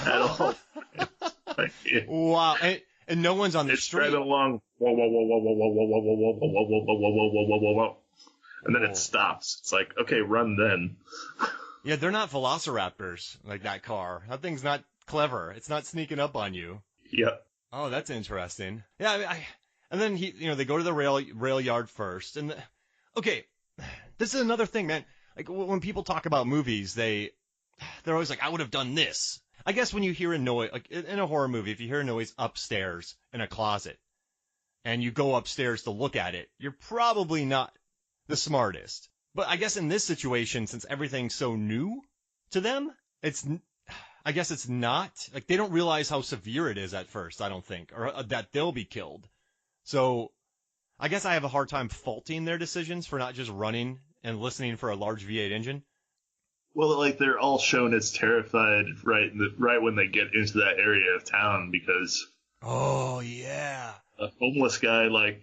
at all. Like, Wow. And no one's on the it's street. driving along, whoa, whoa, whoa, whoa, whoa, whoa, whoa, whoa, whoa, whoa, whoa, whoa, whoa, whoa, whoa, whoa, whoa, whoa. And then it stops. It's like, okay, run then. Yeah, they're not velociraptors, like that car. That thing's not clever. It's not sneaking up on you. Yep. Oh, that's interesting. Yeah, and then they go to the rail yard first. And okay, this is another thing, man. Like when people talk about movies, they're always like, I would have done this. I guess when you hear a noise, like in a horror movie, if you hear a noise upstairs in a closet and you go upstairs to look at it, you're probably not the smartest. But I guess in this situation, since everything's so new to them, I guess it's not. Like, they don't realize how severe it is at first, I don't think, or that they'll be killed. So I guess I have a hard time faulting their decisions for not just running and listening for a large V8 engine. Well, like, they're all shown as terrified right when they get into that area of town because... Oh, yeah. A homeless guy, like,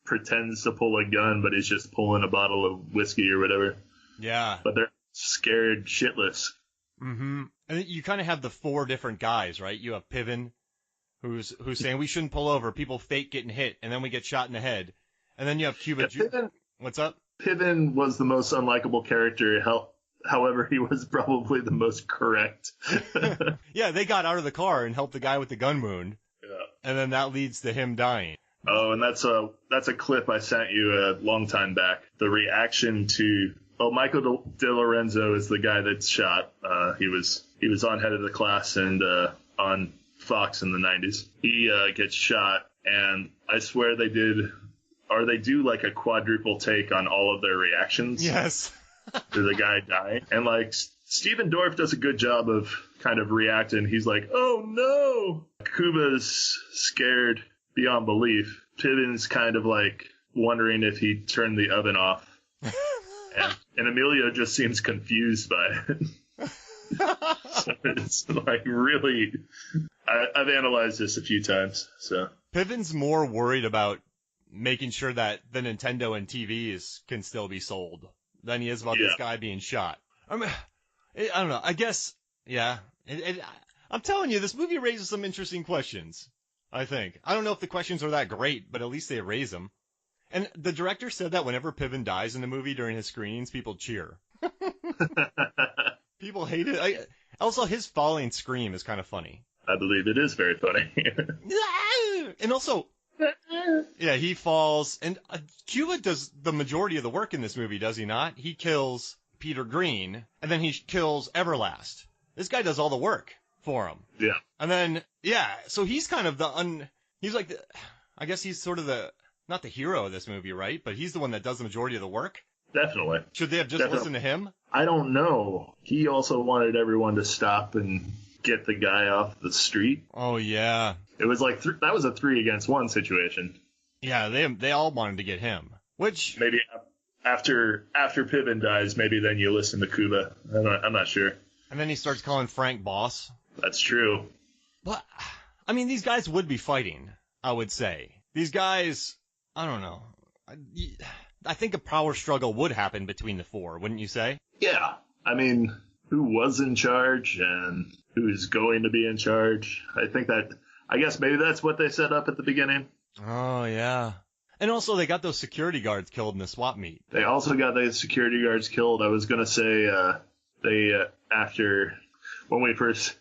pretends to pull a gun, but he's just pulling a bottle of whiskey or whatever. Yeah. But they're scared shitless. Mm-hmm. And you kind of have the four different guys, right? You have Piven, who's saying we shouldn't pull over. People fake getting hit, and then we get shot in the head. And then you have Cuba. Yeah, What's up? Piven was the most unlikable character. However, he was probably the most correct. Yeah, they got out of the car and helped the guy with the gun wound. Yeah. And then that leads to him dying. Oh, and that's a clip I sent you a long time back. The reaction to Michael De Lorenzo is the guy that's shot. He was on Head of the Class and on Fox in the 90s. He gets shot, and I swear they do like a quadruple take on all of their reactions. Yes. To the guy dying. And like Stephen Dorff does a good job of kind of reacting. He's like, oh no! Cuba's scared beyond belief. Piven's kind of like wondering if he turned the oven off. and Emilio just seems confused by it. So it's like really, I've analyzed this a few times. So Piven's more worried about making sure that the Nintendo and TVs can still be sold than he is about this guy being shot. I mean, I don't know. I guess, yeah. I'm telling you, this movie raises some interesting questions, I think. I don't know if the questions are that great, but at least they raise them. And the director said that whenever Piven dies in the movie during his screenings, people cheer. People hate it. Also, his falling scream is kind of funny. I believe it is very funny. And also, yeah, he falls. And Cuba does the majority of the work in this movie, does he not? He kills Peter Green, and then he kills Everlast. This guy does all the work for him. Yeah. And then, yeah, so he's kind of he's like, I guess he's sort of not the hero of this movie, right? But he's the one that does the majority of the work. Definitely. Should they have just listened to him? I don't know. He also wanted everyone to stop and get the guy off the street. Oh, yeah. It was like, that was a 3-against-1 situation. Yeah, they all wanted to get him. Which... Maybe after Piven dies, maybe then you listen to Cuba. I'm not sure. And then he starts calling Frank boss. That's true. But, I mean, these guys would be fighting, I would say. These guys, I don't know. I think a power struggle would happen between the four, wouldn't you say? Yeah. I mean, who was in charge and who is going to be in charge? I guess maybe that's what they set up at the beginning. Oh, yeah. And also, they got those security guards killed in the swap meet. They also got the security guards killed. I was going to say, after, when we first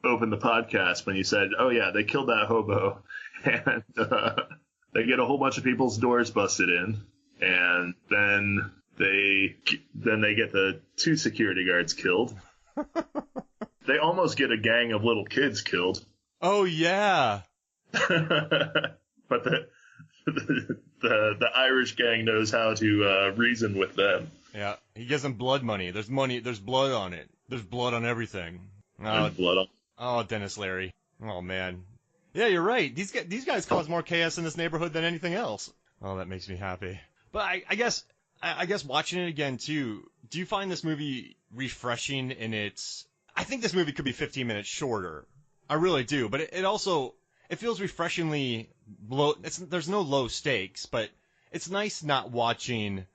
opened the podcast, when you said, oh yeah, they killed that hobo, and they get a whole bunch of people's doors busted in, and then they get the 2 security guards killed. They almost get a gang of little kids killed. Oh yeah. But the Irish gang knows how to reason with them. Yeah, he gives them blood money. There's blood on it. There's blood on everything. There's blood on. Oh, Dennis Leary. Oh man. Yeah, you're right. These guys cause more chaos in this neighborhood than anything else. Oh, that makes me happy. But I guess watching it again too. Do you find this movie refreshing in its? I think this movie could be 15 minutes shorter. I really do. But it feels refreshingly low. There's no low stakes, but it's nice not watching.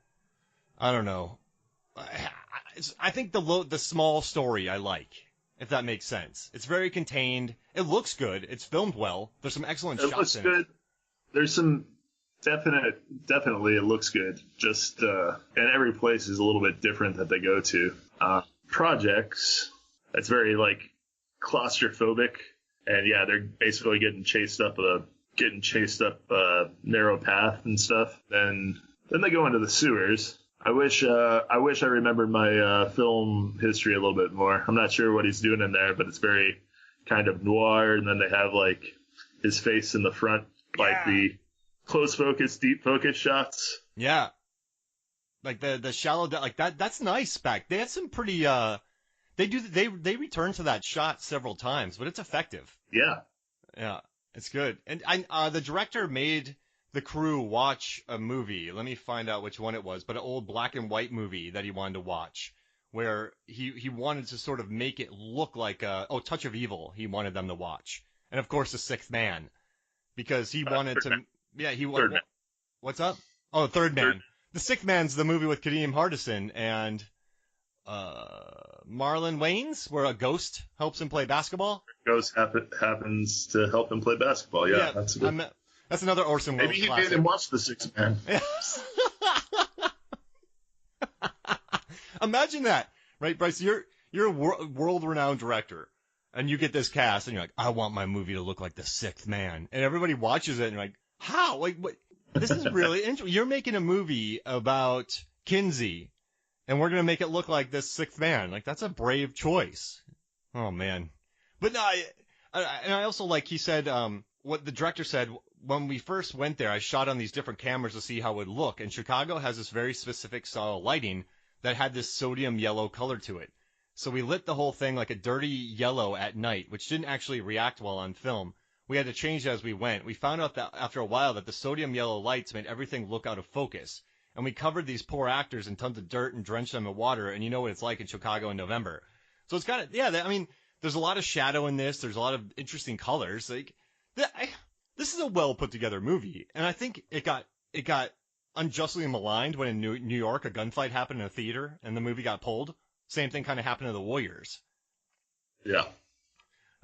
I don't know. I think the small story I like. if that makes sense. It's very contained. It looks good. It's filmed well. There's some excellent It shots looks in good. it. There's some definitely it looks good. Just and every place is a little bit different that they go to. Projects, it's very like claustrophobic, and yeah, they're basically getting chased up a narrow path and stuff. Then they go into the sewers. I wish I remembered my film history a little bit more. I'm not sure what he's doing in there, but it's very kind of noir. And then they have like his face in the front, like the close focus, deep focus shots. Yeah, like the shallow like that. That's nice. They had some pretty. They return to that shot several times, but it's effective. Yeah, it's good. And the director made the crew watch a movie. Let me find out which one it was, but an old black and white movie that he wanted to watch, where he wanted to sort of make it look like Touch of Evil. He wanted them to watch, and of course, The Sixth Man, because he wanted to. Man. Yeah, he wanted. What's up? Oh, Third Man. The Sixth Man's the movie with Kadeem Hardison and Marlon Wayans, where a ghost helps him play basketball. Ghost happens to help him play basketball. Yeah, that's good. That's another Orson Welles Maybe he classic. made him watch The Sixth Man. Imagine that, right, Bryce? You're a world-renowned director, and you get this cast, and you're like, I want my movie to look like The Sixth Man, and everybody watches it, and you're like, how? Like, what? This is really interesting. You're making a movie about Kinsey, and we're gonna make it look like this Sixth Man. Like, that's a brave choice. Oh man, but no, I also like he said, what the director said. When we first went there, I shot on these different cameras to see how it would look, and Chicago has this very specific style of lighting that had this sodium yellow color to it. So we lit the whole thing like a dirty yellow at night, which didn't actually react well on film. We had to change it as we went. We found out that after a while that the sodium yellow lights made everything look out of focus. And we covered these poor actors in tons of dirt and drenched them in water, and you know what it's like in Chicago in November. So it's got I mean, there's a lot of shadow in this. There's a lot of interesting colors. Like, this is a well put together movie, and I think it got unjustly maligned when in New York a gunfight happened in a theater and the movie got pulled. Same thing kind of happened to The Warriors. Yeah,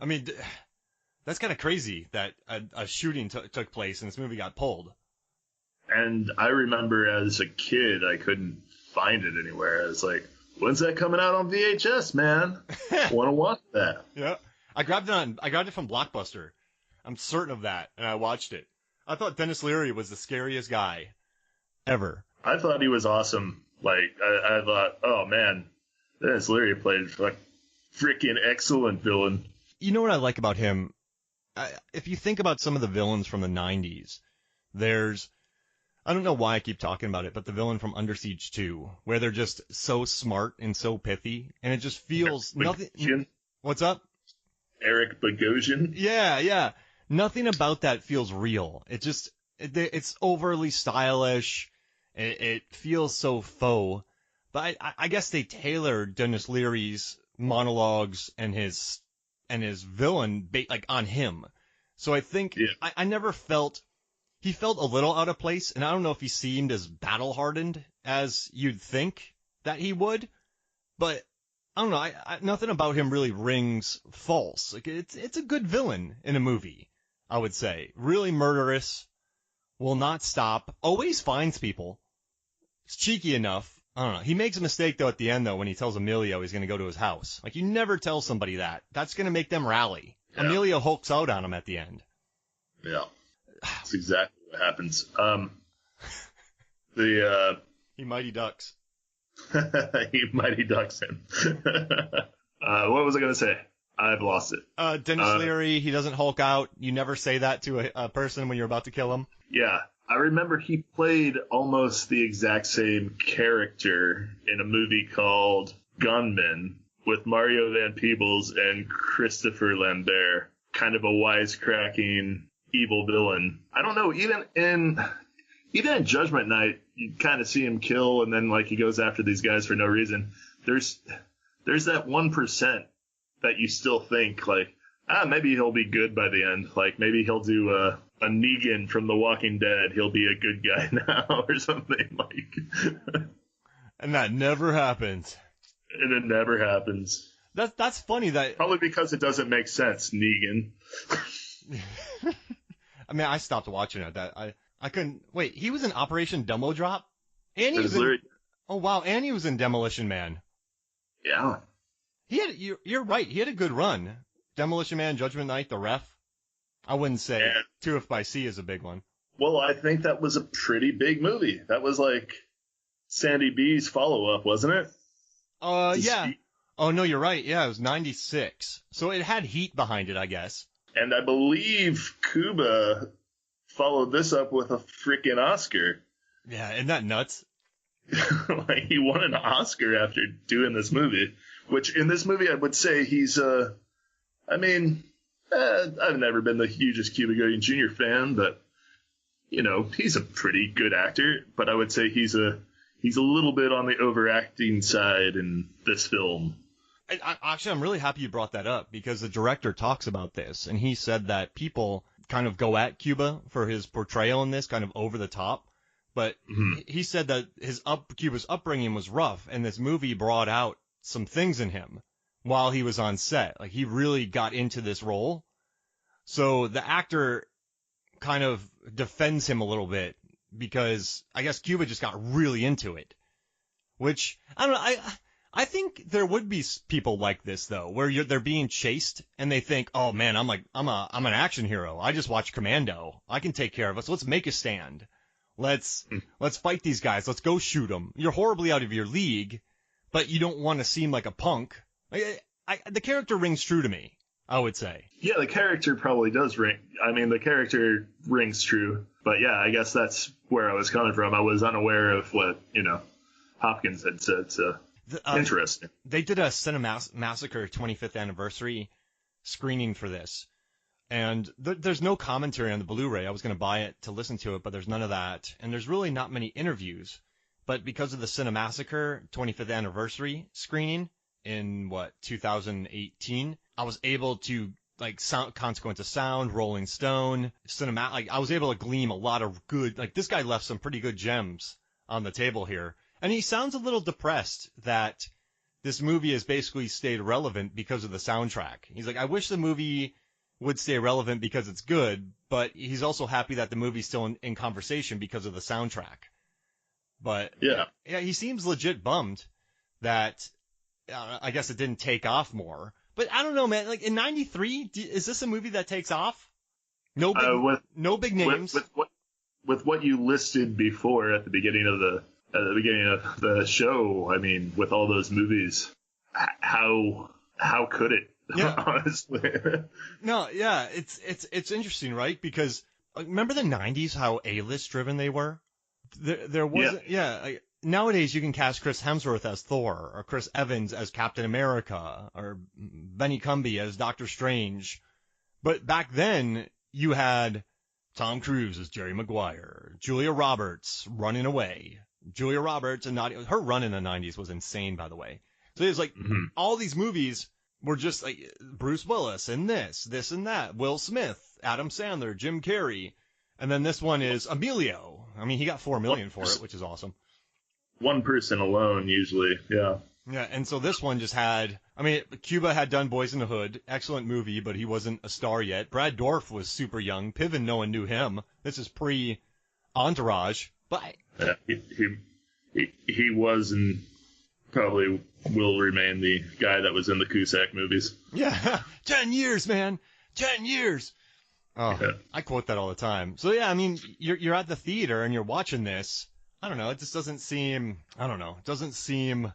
I mean, that's kind of crazy that a shooting took place and this movie got pulled. And I remember as a kid I couldn't find it anywhere. I was like, when's that coming out on VHS, man? Want to watch that? Yeah, I grabbed it from Blockbuster. I'm certain of that, and I watched it. I thought Dennis Leary was the scariest guy ever. I thought he was awesome. Like, I thought, oh man, Dennis Leary played like freaking excellent villain. You know what I like about him? If you think about some of the villains from the 90s, there's, I don't know why I keep talking about it, but the villain from Under Siege 2, where they're just so smart and so pithy, and it just feels nothing. What's up? Eric Bogosian? Yeah. Nothing about that feels real. It's overly stylish. It feels so faux. But I guess they tailored Dennis Leary's monologues and his villain like on him. So I think I never felt he felt a little out of place, and I don't know if he seemed as battle hardened as you'd think that he would. But I don't know. Nothing about him really rings false. Like it's a good villain in a movie. I would say. Really murderous, will not stop, always finds people. It's cheeky enough. I don't know. He makes a mistake, though, at the end, though, when he tells Emilio he's going to go to his house. Like, you never tell somebody that. That's going to make them rally. Yeah. Emilio hulks out on him at the end. Yeah. That's exactly what happens. He mighty ducks. He mighty ducks him. What was I going to say? I've lost it. Dennis Leary, he doesn't hulk out. You never say that to a person when you're about to kill him. Yeah. I remember he played almost the exact same character in a movie called Gunman with Mario Van Peebles and Christopher Lambert. Kind of a wisecracking evil villain. I don't know, even in Judgment Night, you kind of see him kill, and then like he goes after these guys for no reason. There's that 1% that you still think like, maybe he'll be good by the end. Like maybe he'll do a Negan from The Walking Dead. He'll be a good guy now or something like. And that never happens. And it never happens. That's funny that. Probably because it doesn't make sense, Negan. I mean, I stopped watching it. I couldn't. Wait, he was in Operation Dumbo Drop, and he was Dennis in. Leary. Oh wow, and he was in Demolition Man. Yeah. You're right. He had a good run. Demolition Man, Judgment Night, The Ref. I wouldn't say Yeah. 2 If by Sea is a big one. Well, I think that was a pretty big movie. That was like Sandy B's follow-up, wasn't it? Yeah. Oh no, you're right. Yeah, it was 96. So it had heat behind it, I guess. And I believe Cuba followed this up with a freaking Oscar. Yeah, isn't that nuts? Like, he won an Oscar after doing this movie. Which, in this movie, I would say he's, I've never been the hugest Cuba Gooding Jr. fan, but, you know, he's a pretty good actor. But I would say he's a little bit on the overacting side in this film. Actually, I'm really happy you brought that up because the director talks about this, and he said that people kind of go at Cuba for his portrayal in this, kind of over the top. But he said that Cuba's upbringing was rough, and this movie brought out some things in him while he was on set. Like, he really got into this role. So the actor kind of defends him a little bit because I guess Cuba just got really into it. Which, I don't know, I think there would be people like this though, where they're being chased and they think, oh man, I'm an action hero. I just watched Commando. I can take care of us. Let's make a stand. Let's fight these guys. Let's go shoot them. You're horribly out of your league, but you don't want to seem like a punk. The character rings true to me, I would say. Yeah, the character probably does ring. I mean, the character rings true. But yeah, I guess that's where I was coming from. I was unaware of what, Hopkins had said, so interesting. They did a Cinemassacre 25th anniversary screening for this. And there's no commentary on the Blu-ray. I was going to buy it to listen to it, but there's none of that. And there's really not many interviews. But because of the Cinemassacre 25th anniversary screening in, 2018, I was able to, Consequence of Sound, Rolling Stone, I was able to glean a lot of good, this guy left some pretty good gems on the table here. And he sounds a little depressed that this movie has basically stayed relevant because of the soundtrack. He's like, I wish the movie would stay relevant because it's good, but he's also happy that the movie's still in conversation because of the soundtrack. But yeah, he seems legit bummed that I guess it didn't take off more. But I don't know, man. Like in '93, is this a movie that takes off? No big names. With what you listed before at the beginning of the show, I mean, with all those movies, how could it? Yeah. Honestly. No, yeah, it's interesting, right? Because remember the '90s, how A-list driven they were. There wasn't, nowadays you can cast Chris Hemsworth as Thor, or Chris Evans as Captain America, or Benny Cumby as Doctor Strange. But back then, you had Tom Cruise as Jerry Maguire, Julia Roberts running away. Julia Roberts, and her run in the 90s was insane, by the way. So it was all these movies were just like Bruce Willis and this and that, Will Smith, Adam Sandler, Jim Carrey. And then this one is Emilio. I mean, he got $4 million for it, which is awesome. One person alone, usually, yeah. Yeah, and so this one just had, Cuba had done Boys in the Hood, excellent movie, but he wasn't a star yet. Brad Dourif was super young. Piven, no one knew him. This is pre-Entourage. But yeah, he was and probably will remain the guy that was in the Cusack movies. Yeah, 10 years, man. 10 years. Oh, yeah. I quote that all the time. So yeah, I mean, you're at the theater and you're watching this. I don't know. It just doesn't seem. It doesn't seem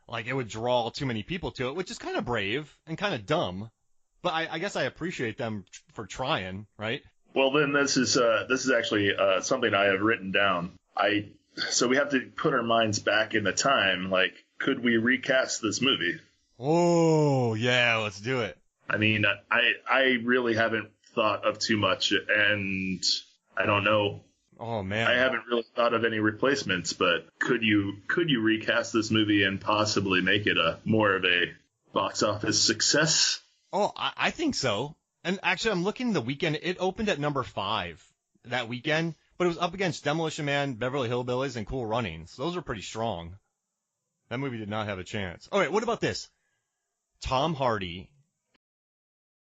like it would draw too many people to it, which is kind of brave and kind of dumb. But I guess I appreciate them for trying, right? Well, then this is actually something I have written down. So we have to put our minds back in the time. Like, could we recast this movie? Oh yeah, let's do it. I mean, I really haven't thought of too much, and I don't know. Oh man, I haven't really thought of any replacements. But could you recast this movie and possibly make it more of a box office success? Oh, I think so. And actually, I'm looking the weekend. It opened at number 5 that weekend, but it was up against Demolition Man, Beverly Hillbillies, and Cool Runnings. Those are pretty strong. That movie did not have a chance. All right, what about this? Tom Hardy